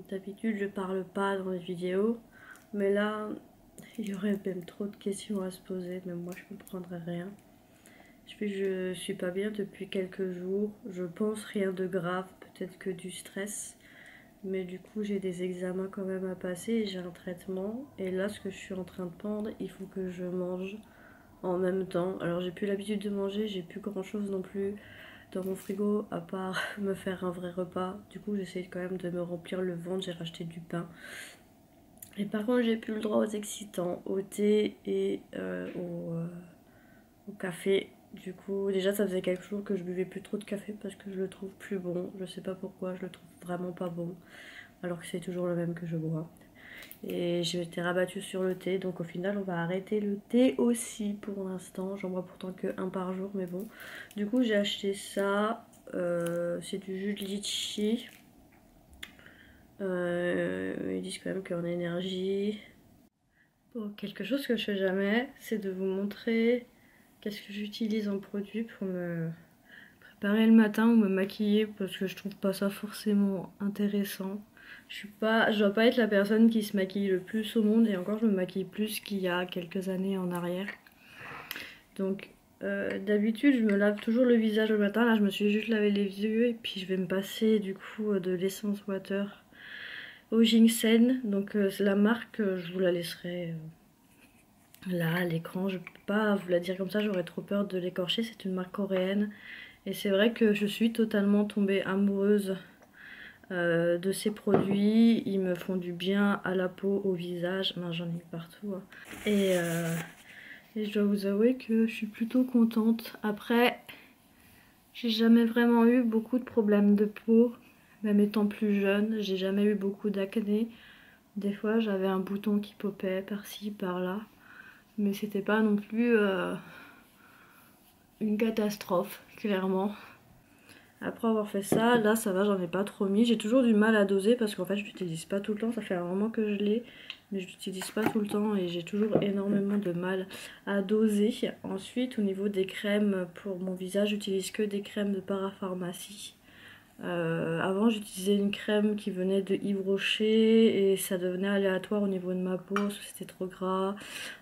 D'habitude je parle pas dans les vidéos, mais là il y aurait même trop de questions à se poser, même moi je comprendrais rien. Je suis pas bien depuis quelques jours, je pense rien de grave, peut-être que du stress, mais du coup j'ai des examens quand même à passer et j'ai un traitement, et là ce que je suis en train de prendre, il faut que je mange en même temps. Alors j'ai plus l'habitude de manger, j'ai plus grand chose non plus dans mon frigo à part me faire un vrai repas. Du coup j'essaie quand même de me remplir le ventre, j'ai racheté du pain. Et par contre j'ai plus le droit aux excitants, au thé et au café. Du coup déjà ça faisait quelques jours que je buvais plus trop de café parce que je le trouve plus bon. Je sais pas pourquoi, je le trouve vraiment pas bon. Alors que c'est toujours le même que je bois. Et j'ai été rabattue sur le thé, donc au final on va arrêter le thé aussi pour l'instant. J'en bois pourtant que un par jour, mais bon. Du coup j'ai acheté ça, c'est du jus de litchi. Ils disent quand même qu'en énergie. Bon, quelque chose que je fais jamais, c'est de vous montrer qu'est-ce que j'utilise en produit pour me préparer le matin ou me maquiller, parce que je trouve pas ça forcément intéressant. Je dois pas être la personne qui se maquille le plus au monde, et encore je me maquille plus qu'il y a quelques années en arrière. Donc d'habitude je me lave toujours le visage le matin, là je me suis juste lavé les yeux et puis je vais me passer du coup de l'essence water au ginseng. Donc c'est la marque, je vous la laisserai là à l'écran, je peux pas vous la dire comme ça, j'aurais trop peur de l'écorcher, c'est une marque coréenne. Et c'est vrai que je suis totalement tombée amoureuse de ces produits. Ils me font du bien à la peau, au visage, ben, j'en ai partout. Hein. Et je dois vous avouer que je suis plutôt contente. Après, j'ai jamais vraiment eu beaucoup de problèmes de peau, même étant plus jeune. J'ai jamais eu beaucoup d'acné. Des fois, j'avais un bouton qui popait par-ci, par-là. Mais c'était pas non plus une catastrophe, clairement. Après avoir fait ça, là ça va, j'en ai pas trop mis. J'ai toujours du mal à doser parce qu'en fait je l'utilise pas tout le temps. Ça fait un moment que je l'ai, mais je l'utilise pas tout le temps et j'ai toujours énormément de mal à doser. Ensuite, au niveau des crèmes pour mon visage, j'utilise que des crèmes de parapharmacie. Avant j'utilisais une crème qui venait de Yves Rocher et ça devenait aléatoire au niveau de ma peau, soit c'était trop gras,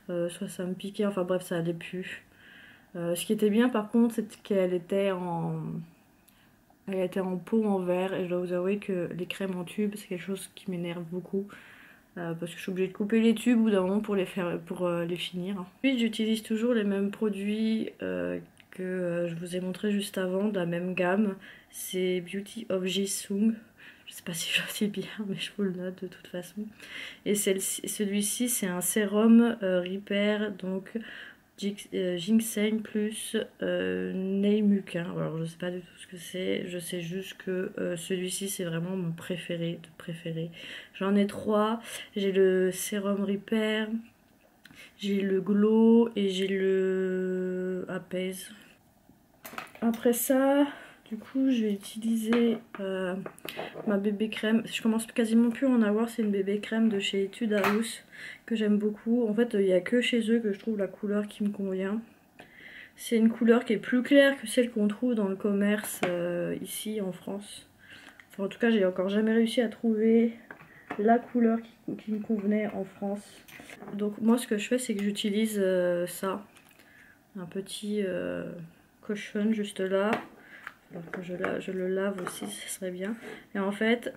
soit ça me piquait, enfin bref ça allait plus. Ce qui était bien par contre, c'est qu'elle était en pot en verre, et je dois vous avouer que les crèmes en tube c'est quelque chose qui m'énerve beaucoup parce que je suis obligée de couper les tubes ou d'un moment pour les finir. Ensuite j'utilise toujours les mêmes produits que je vous ai montré juste avant, de la même gamme. C'est Beauty of Jisung. Je sais pas si je le dis bien, mais je vous le note de toute façon. Et celui-ci c'est un sérum Repair, donc ginseng plus Neimuquin. Alors je sais pas du tout ce que c'est, je sais juste que celui-ci c'est vraiment mon préféré de préféré. J'en ai trois, j'ai le sérum Repair, j'ai le Glow et j'ai le Apaise. Après ça, du coup je vais utiliser ma bébé crème. Je commence quasiment plus à en avoir, c'est une bébé crème de chez Etude House que j'aime beaucoup. En fait il n'y a que chez eux que je trouve la couleur qui me convient. C'est une couleur qui est plus claire que celle qu'on trouve dans le commerce ici en France. Enfin en tout cas j'ai encore jamais réussi à trouver la couleur qui me convenait en France. Donc moi ce que je fais c'est que j'utilise ça. Un petit cochon juste là. Alors que je le lave aussi, ça serait bien. Et en fait,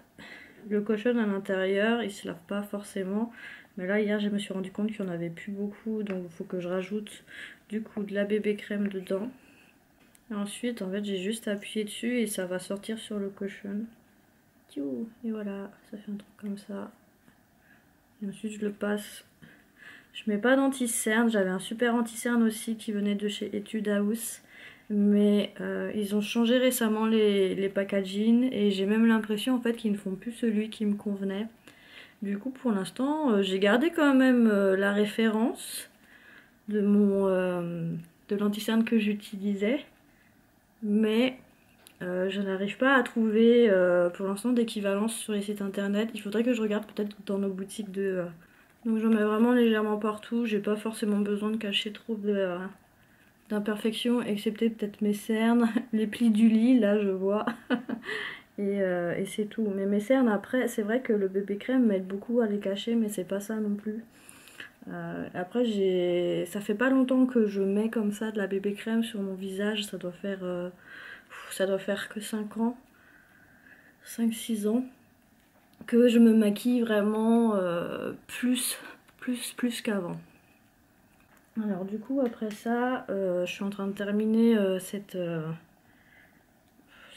le cochon à l'intérieur, il se lave pas forcément. Mais là, hier, je me suis rendu compte qu'il n'y en avait plus beaucoup. Donc, il faut que je rajoute du coup de la bébé crème dedans. Et ensuite, en fait, j'ai juste appuyé dessus et ça va sortir sur le cochon. Et voilà, ça fait un truc comme ça. Et ensuite, je le passe. Je mets pas d'anti-cerne. J'avais un super anti-cerne aussi qui venait de chez Etude House. Mais ils ont changé récemment les packaging et j'ai même l'impression en fait qu'ils ne font plus celui qui me convenait. Du coup pour l'instant j'ai gardé quand même la référence de de l'anti-cerne que j'utilisais, mais je n'arrive pas à trouver pour l'instant d'équivalence sur les sites internet. Il faudrait que je regarde peut-être dans nos boutiques de... Donc j'en mets vraiment légèrement partout, j'ai pas forcément besoin de cacher trop d'imperfections, excepté peut-être mes cernes, les plis du lit, là je vois. et c'est tout. Mais mes cernes après, c'est vrai que le bébé crème m'aide beaucoup à les cacher, mais c'est pas ça non plus. Après ça fait pas longtemps que je mets comme ça de la bébé crème sur mon visage, ça doit faire que 5 ans, 5-6 ans que je me maquille vraiment plus qu'avant. Alors du coup après ça, je suis en train de terminer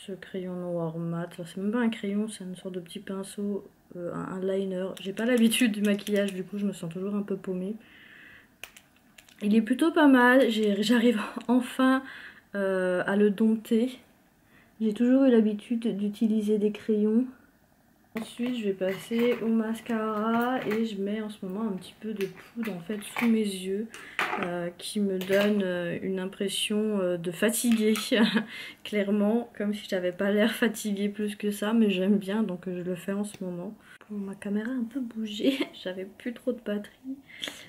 ce crayon noir mat. C'est même pas un crayon, c'est une sorte de petit pinceau, un liner. J'ai pas l'habitude du maquillage, du coup je me sens toujours un peu paumée. Il est plutôt pas mal, j'arrive enfin à le dompter. J'ai toujours eu l'habitude d'utiliser des crayons. Ensuite je vais passer au mascara et je mets en ce moment un petit peu de poudre en fait sous mes yeux qui me donne une impression de fatiguée clairement, comme si j'avais pas l'air fatiguée plus que ça, mais j'aime bien donc je le fais en ce moment. Bon, ma caméra a un peu bougé, j'avais plus trop de batterie.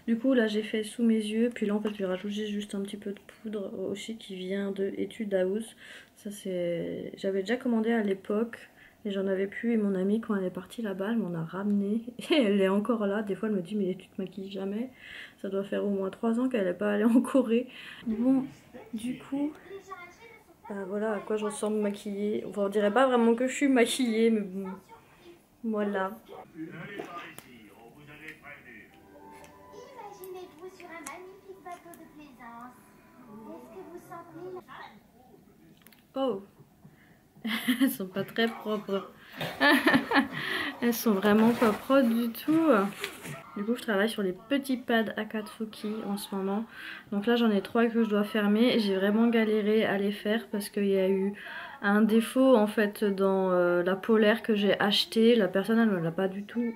Du coup là j'ai fait sous mes yeux, puis là en fait je vais rajouter juste un petit peu de poudre aussi qui vient de Etude House. Ça c'est, j'avais déjà commandé à l'époque et j'en avais plus, et mon amie quand elle est partie là-bas elle m'en a ramené et elle est encore là. Des fois elle me dit mais tu te maquilles jamais, ça doit faire au moins 3 ans qu'elle n'est pas allée en Corée. Bon du coup voilà à quoi je ressemble maquillée. Enfin on dirait pas vraiment que je suis maquillée, mais bon voilà. Imaginez-vous sur un magnifique bateau de plaisance. Est-ce que vous sentez Oh, elles sont pas très propres. Elles sont vraiment pas propres du tout. Du coup je travaille sur les petits pads Akatsuki en ce moment. Donc là j'en ai 3 que je dois fermer. J'ai vraiment galéré à les faire parce qu'il y a eu un défaut en fait dans la polaire que j'ai achetée. La personne elle me l'a pas du tout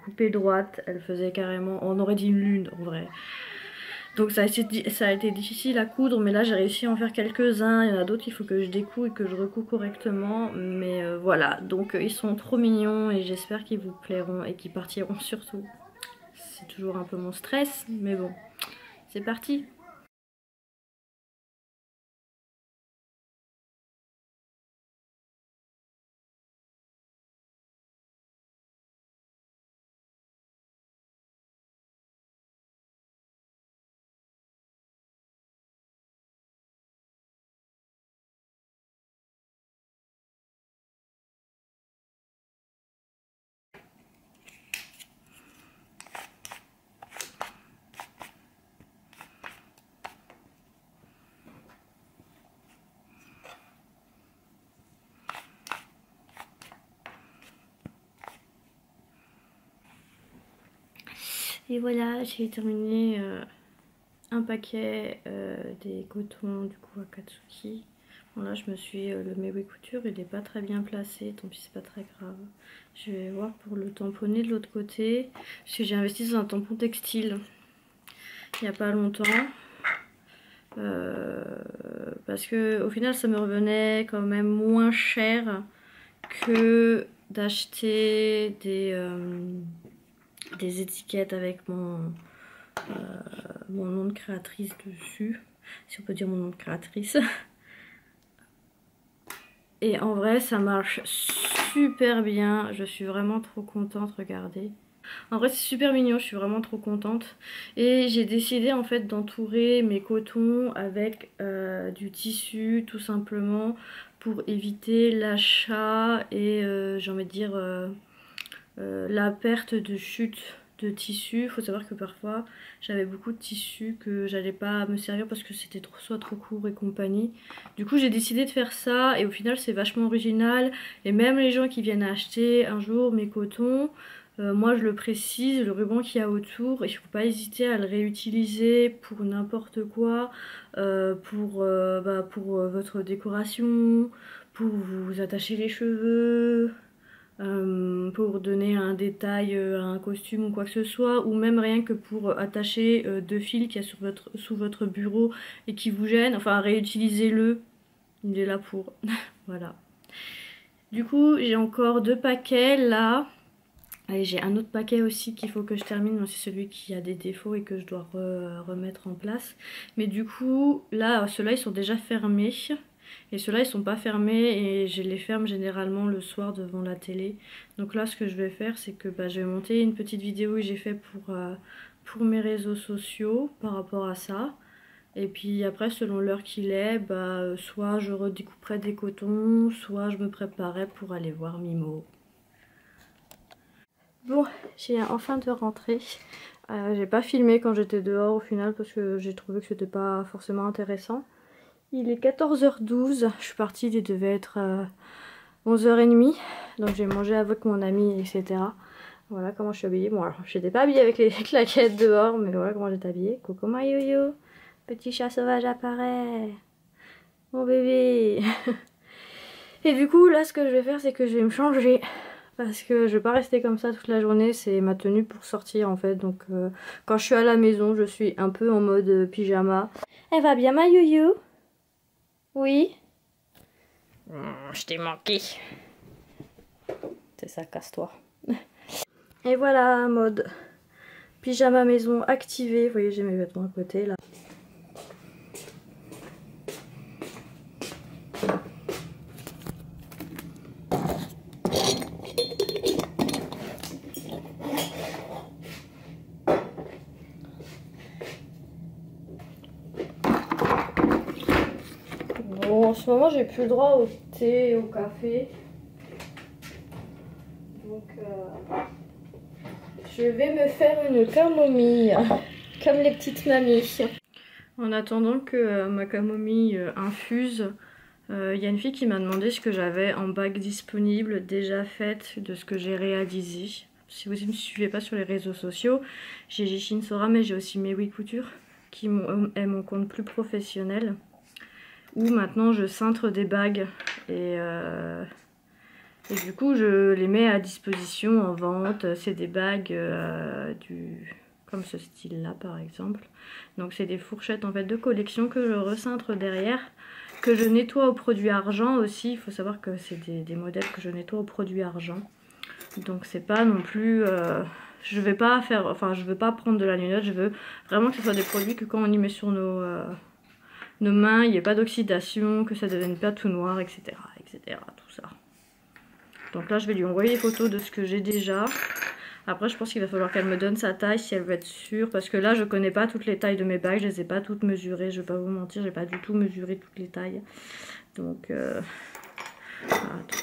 coupée droite. Elle faisait carrément, on aurait dit une lune en vrai. Donc ça a été difficile à coudre, mais là j'ai réussi à en faire quelques-uns. Il y en a d'autres qu'il faut que je découds et que je recouds correctement. Mais voilà, donc ils sont trop mignons et j'espère qu'ils vous plairont et qu'ils partiront surtout. C'est toujours un peu mon stress, mais bon, c'est parti. Et voilà, j'ai terminé un paquet des cotons du coup Akatsuki. Bon là je me suis, le Maui Couture il n'est pas très bien placé, tant pis c'est pas très grave. Je vais voir pour le tamponner de l'autre côté, parce que j'ai investi dans un tampon textile il n'y a pas longtemps. Parce que au final ça me revenait quand même moins cher que d'acheter des étiquettes avec mon nom de créatrice dessus, si on peut dire mon nom de créatrice. Et en vrai ça marche super bien, je suis vraiment trop contente, regardez. En vrai c'est super mignon, je suis vraiment trop contente. Et j'ai décidé en fait d'entourer mes cotons avec du tissu tout simplement pour éviter l'achat et j'ai envie de dire la perte de chute de tissu. Il faut savoir que parfois j'avais beaucoup de tissu que j'allais pas me servir parce que c'était soit trop court et compagnie. Du coup j'ai décidé de faire ça et au final c'est vachement original. Et même les gens qui viennent acheter un jour mes cotons, moi je le précise, le ruban qu'il y a autour, il ne faut pas hésiter à le réutiliser pour n'importe quoi, pour votre décoration, pour vous attacher les cheveux, pour donner un détail à un costume ou quoi que ce soit, ou même rien que pour attacher deux fils qu'il y a sous votre bureau et qui vous gênent. Enfin réutilisez-le, il est là pour. Voilà. Du coup j'ai encore 2 paquets là. Allez, j'ai un autre paquet aussi qu'il faut que je termine, c'est celui qui a des défauts et que je dois remettre en place. Mais du coup, là, ceux-là, ils sont déjà fermés. Et ceux-là ils sont pas fermés et je les ferme généralement le soir devant la télé. Donc là ce que je vais faire c'est que je vais monter une petite vidéo que j'ai fait pour mes réseaux sociaux par rapport à ça. Et puis après selon l'heure qu'il est, soit je redécouperai des cotons, soit je me préparerai pour aller voir Mimo. Bon, j'ai enfin de rentrer. J'ai pas filmé quand j'étais dehors au final parce que j'ai trouvé que c'était pas forcément intéressant. Il est 14h12, je suis partie, il devait être 11h30. Donc j'ai mangé avec mon ami, etc. Voilà comment je suis habillée. Bon alors, j'étais pas habillée avec les claquettes dehors, mais voilà comment j'étais habillée. Coucou ma yo-yo, petit chat sauvage apparaît. Mon bébé. Et du coup là ce que je vais faire c'est que je vais me changer. Parce que je vais pas rester comme ça toute la journée, c'est ma tenue pour sortir en fait. Donc quand je suis à la maison, je suis un peu en mode pyjama. Elle va bien ma you-you? Oui? Je t'ai manqué. C'est ça, casse-toi. Et voilà, mode pyjama maison activé. Vous voyez, j'ai mes vêtements à côté là. Bon, en ce moment, j'ai plus le droit au thé et au café. Donc, je vais me faire une camomille, comme les petites mamies. En attendant que ma camomille infuse, il y a une fille qui m'a demandé ce que j'avais en bague disponible, déjà faite de ce que j'ai réalisé. Si vous ne me suivez pas sur les réseaux sociaux, j'ai Jishin Sora, mais j'ai aussi Mewi Couture, qui est mon compte plus professionnel, où maintenant je cintre des bagues et du coup je les mets à disposition en vente. C'est des bagues comme ce style là par exemple. Donc c'est des fourchettes en fait de collection que je recintre derrière, que je nettoie au produit argent aussi. Il faut savoir que c'est des modèles que je nettoie au produit argent. Donc c'est pas non plus... je vais pas faire... Enfin je veux pas prendre de la linotte, je veux vraiment que ce soit des produits que quand on y met sur nos mains, il n'y ait pas d'oxydation, que ça ne devienne pas tout noir, etc. etc. tout ça. Donc là je vais lui envoyer des photos de ce que j'ai déjà. Après je pense qu'il va falloir qu'elle me donne sa taille si elle veut être sûre. Parce que là je connais pas toutes les tailles de mes bagues, je les ai pas toutes mesurées. Je vais pas vous mentir, j'ai pas du tout mesuré toutes les tailles. Donc attends.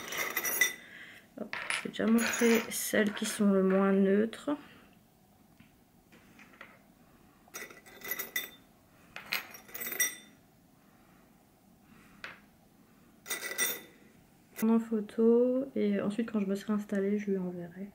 Hop, je vais déjà montrer celles qui sont le moins neutres. En photo et ensuite quand je me serai installée je lui enverrai.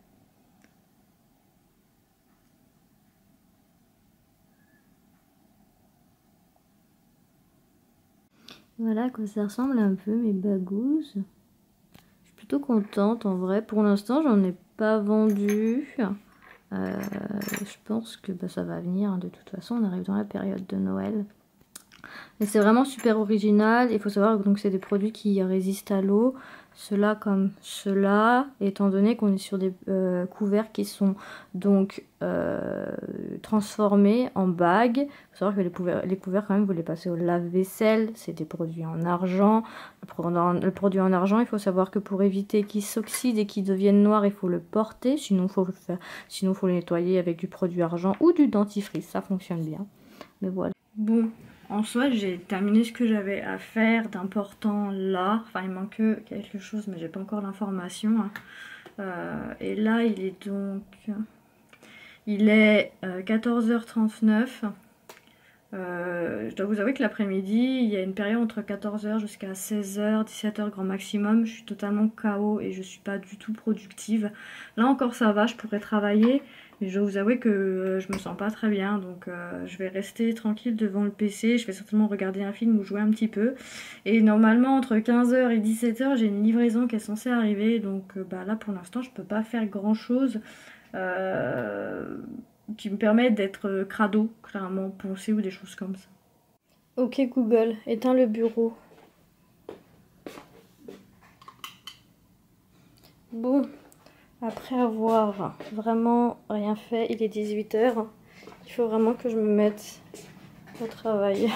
Voilà à quoi ça ressemble un peu mes bagouses. Je suis plutôt contente en vrai. Pour l'instant j'en ai pas vendu. Je pense que ça va venir de toute façon. On arrive dans la période de Noël. Et c'est vraiment super original. Il faut savoir que c'est des produits qui résistent à l'eau. Cela comme cela, étant donné qu'on est sur des couverts qui sont donc transformés en bagues. Il faut savoir que les couverts quand même vous les passez au lave-vaisselle. C'est des produits en argent. Le produit en argent, il faut savoir que pour éviter qu'il s'oxyde et qu'il devienne noir, il faut le porter. Sinon, faut le nettoyer avec du produit argent ou du dentifrice. Ça fonctionne bien. Mais voilà. Bon. En soi, j'ai terminé ce que j'avais à faire d'important là. Enfin, il manque quelque chose, mais j'ai pas encore l'information. Et là, il est donc... Il est 14h39. Je dois vous avouer que l'après-midi, il y a une période entre 14h jusqu'à 16h, 17h grand maximum. Je suis totalement KO et je suis pas du tout productive. Là encore, ça va, je pourrais travailler. Mais je dois vous avouer que je me sens pas très bien, donc je vais rester tranquille devant le PC. Je vais certainement regarder un film ou jouer un petit peu. Et normalement, entre 15h et 17h, j'ai une livraison qui est censée arriver. Donc là, pour l'instant, je peux pas faire grand-chose qui me permet d'être crado, clairement, poncé ou des choses comme ça. Ok Google, éteins le bureau. Bon. Après avoir vraiment rien fait, il est 18h, il faut vraiment que je me mette au travail.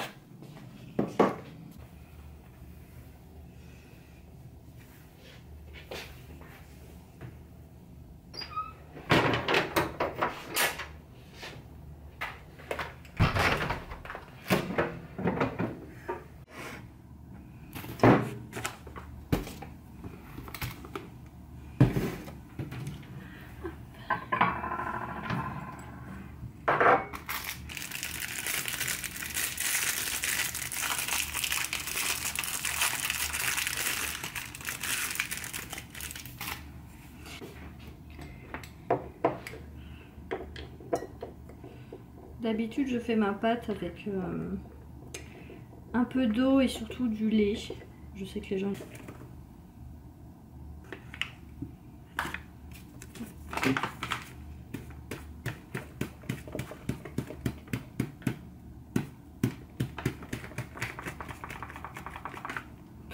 D'habitude je fais ma pâte avec un peu d'eau et surtout du lait. Je sais que les gens...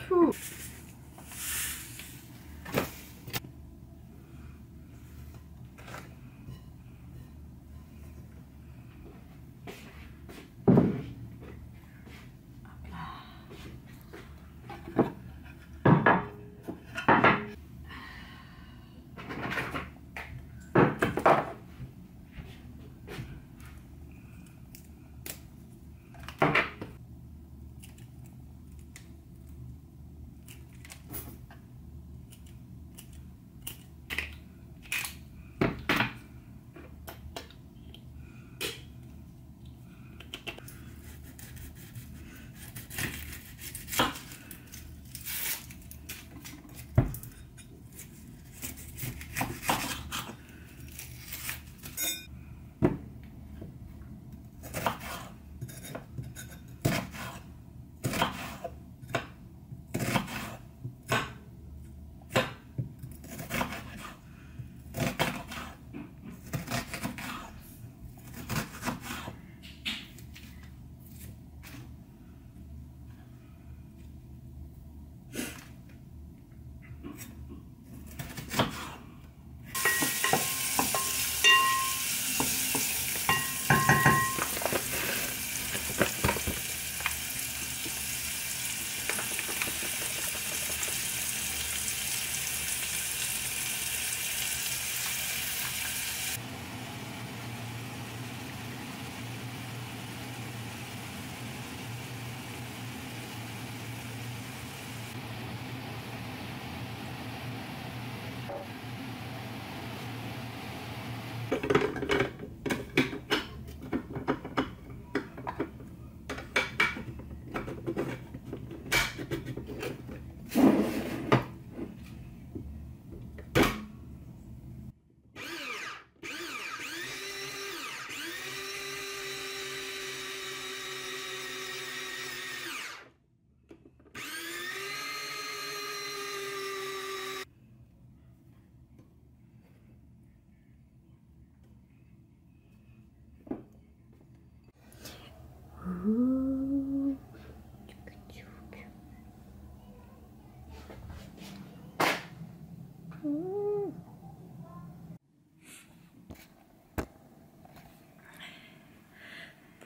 Pouh.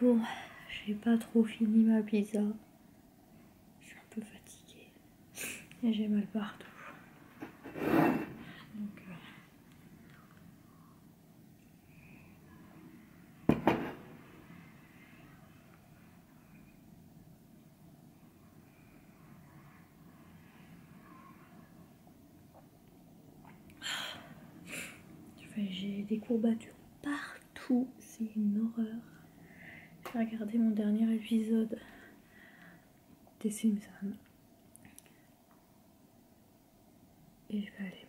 Bon, j'ai pas trop fini ma pizza. Je suis un peu fatiguée et j'ai mal partout. Donc, j'ai des courbatures partout, c'est une horreur. J'ai regardé mon dernier épisode des Simpsons et je vais aller